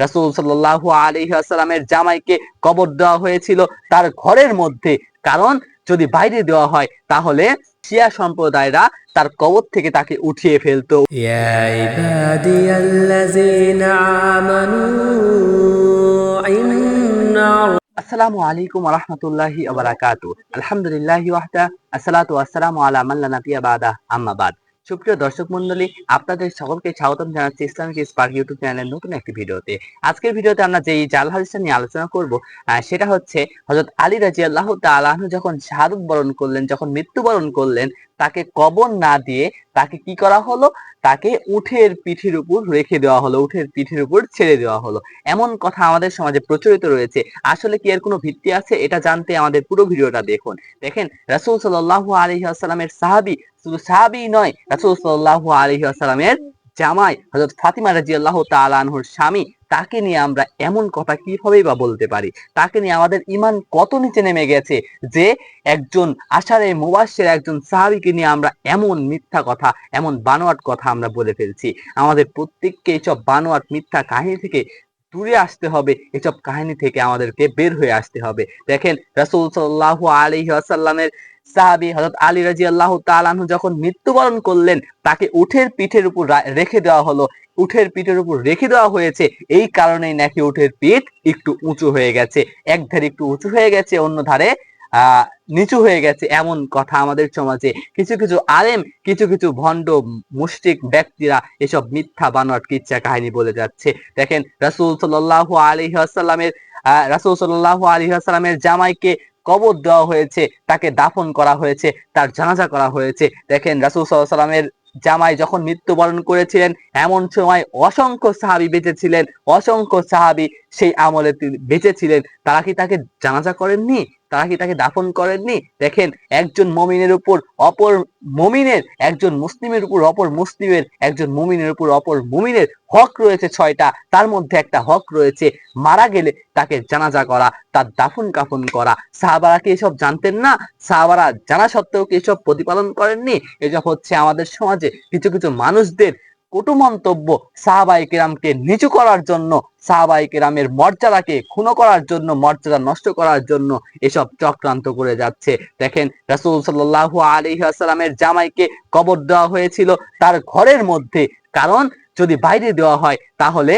রাসূল সাল্লাল্লাহু আলাইহি ওয়াসাল্লামের জামাইকে কবর দেওয়া হয়েছিল তার ঘরের মধ্যে। কারণ যদি বাইরে দেওয়া হয় তাহলে শিয়া সম্প্রদায়রা তার কবর থেকে তাকে উঠিয়ে ফেলতো। ইয়া ইবাদিয়াল্লাযীনা আমানু ইন্না আসসালামু আলাইকুম ওয়া রাহমাতুল্লাহি ওয়া বারাকাতুহু। আলহামদুলিল্লাহি ওয়াহদা, আসসালাতু ওয়াসসালামু আলা মান লা নাবিয়্যা বাদা, আম্মা বাদ। সুপ্রিয় দর্শক মণ্ডলী, আপনাদের সকলকে স্বাগতম জানাচ্ছি ইসলামিক স্পার্ক ইউটিউব চ্যানেলের নতুন একটি ভিডিওতে। আজকের ভিডিওতে আমরা যেই জাল হাদিসটা নিয়ে আলোচনা করব সেটা হচ্ছে হযরত আলী রাদিয়াল্লাহু তাআলা আনহু যখন শাহাদাত বরণ করলেন, যখন মৃত্যুবরণ করলেন, তাকে কবর না দিয়ে তাকে কি করা হলো? তাকে উটের পিঠের উপর রেখে দেওয়া হলো, উটের পিঠের উপর ছেড়ে দেওয়া হলো। এমন কথা আমাদের সমাজে প্রচলিত রয়েছে। আসলে কি এর কোনো ভিত্তি আছে? এটা জানতে আমাদের পুরো ভিডিওটা দেখুন। দেখেন, রাসূল সাল্লাল্লাহু আলাইহি ওয়াসাল্লামের সাহাবী, শুধু সাহাবী নয়, রাসূল সাল্লাল্লাহু আলাইহি ওয়াসাল্লামের জামাই হযরত ফাতিমা রাদিয়াল্লাহু তাআলা আনহুর স্বামী, তাকে নিয়ে আমরা এমন কথা কিভাবেই বা বলতে পারি? তাকে নিয়ে আমাদের ঈমান কত নিচে নেমে গেছে যে একজন আশারে মুবাশশির একজন সাহাবীকে নিয়ে আমরা এমন মিথ্যা কথা, এমন বানোয়াট কথা আমরা বলে ফেলছি। আমাদের প্রত্যেককে এইসব বানোয়াট মিথ্যা কাহিনী থেকে দূরে আসতে হবে, এসব কাহিনী থেকে আমাদেরকে বের হয়ে আসতে হবে। দেখেন, রাসূল সাল্লাল্লাহু আলাইহি ওয়াসাল্লামের সাহাবী হযরত আলী রাদিয়াল্লাহু তাআলা আনহু যখন মৃত্যুবরণ করলেন, তাকে উটের পিঠের উপর রেখে দেওয়া হলো। উটের পিঠের উপর রেখে দেওয়া হয়েছে এই কারণেই নাকি উটের পিঠ একটু উঁচু হয়ে গেছে, এক ধারে একটু উঁচু হয়ে গেছে, অন্য ধারে নিচু হয়ে গেছে। এমন কথা আমাদের সমাজে কিছু কিছু আলেম, কিছু কিছু ভণ্ড মুশরিক ব্যক্তিরা এসব মিথ্যা বানোয়াট কিচ্ছা কাহিনী বলে যাচ্ছে। দেখেন, রাসূল সাল্লাল্লাহু আলাইহি ওয়াসাল্লামের জামাইকে কবর দেওয়া হয়েছে, তাকে দাফন করা হয়েছে, তার জানাজা করা হয়েছে। দেখেন, রাসূল সাল্লাল্লাহু আলাইহি ওয়াসাল্লামের জামাই যখন মৃত্যুবরণ করেছিলেন, এমন সময় অসংখ্য সাহাবী বেঁচে ছিলেন, অসংখ্য সাহাবী সেই আমলে বেঁচে ছিলেন। তারা কি তাকে জানাজা করেননি? তারা কি তাকে দাফন করেননি? দেখেন, একজন মুমিনের উপর অপর মুমিনের, একজন মুসলিমের উপর অপর মুসলিমের, একজন মুমিনের উপর অপর মুমিনের হক রয়েছে 6টা। তার মধ্যে একটা হক রয়েছে মারা গেলে তাকে জানাজা করা, তার দাফন কাফন করা। সাহাবারা কি এসব জানতেন না? সাহাবারা জানা সত্ত্বেও কি এসব প্রতিপালন করেননি? এসব হচ্ছে আমাদের সমাজে কিছু কিছু মানুষদের কটু মন্তব্য, সাহাবায়ে কেরামকে নিচু করার জন্য, সাহাবায়ে কেরামের মর্যাদাকে ক্ষুণ্ণ করার জন্য, মর্যাদা নষ্ট করার জন্য এসব চক্রান্ত করে যাচ্ছে। দেখেন, রাসূল সাল্লাল্লাহু আলাইহি ওয়াসাল্লামের জামাইকে কবর দেওয়া হয়েছিল তার ঘরের মধ্যে। কারণ যদি বাইরে দেওয়া হয় তাহলে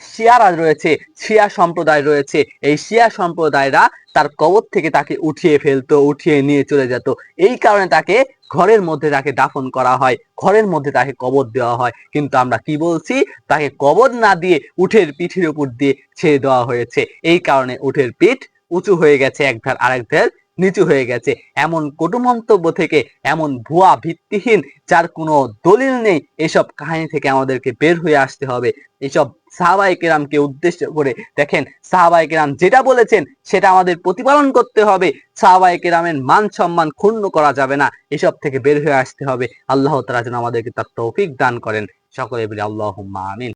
শিয়ারা রয়েছে, শিয়া সম্প্রদায় রয়েছে, এই শিয়া সম্প্রদায়রা তার কবর থেকে তাকে উঠিয়ে ফেলতো, উঠিয়ে নিয়ে চলে যেত। এই কারণে তাকে ঘরের মধ্যে তাকে দাফন করা হয়, ঘরের মধ্যে তাকে কবর দেওয়া হয়। কিন্তু আমরা কি বলছি? তাকে কবর না দিয়ে উটের পিঠের উপর দিয়ে ছেড়ে দেওয়া হয়েছে। এই কারণে উটের পিঠ উঁচু হয়ে গেছে, এক ধার আরেক ধার নিচু হয়ে গেছে। এমন কটু মন্তব্য থেকে, এমন ভুয়া ভিত্তিহীন যার কোনো দলিল নেই, এসব কাহিনী থেকে আমাদেরকে বের হয়ে আসতে হবে। এসব সাহাবায়ে কেরামকে উদ্দেশ্য করে, দেখেন, সাহাবায়ে কেরাম যেটা বলেছেন সেটা আমাদের প্রতিপালন করতে হবে। সাহাবায়ে কেরামের মান সম্মান ক্ষুণ্ণ করা যাবে না। এসব থেকে বের হয়ে আসতে হবে। আল্লাহ তাআলা যেন আমাদেরকে তার তৌফিক দান করেন। সকলে বলি আল্লাহুম্মা আমিন।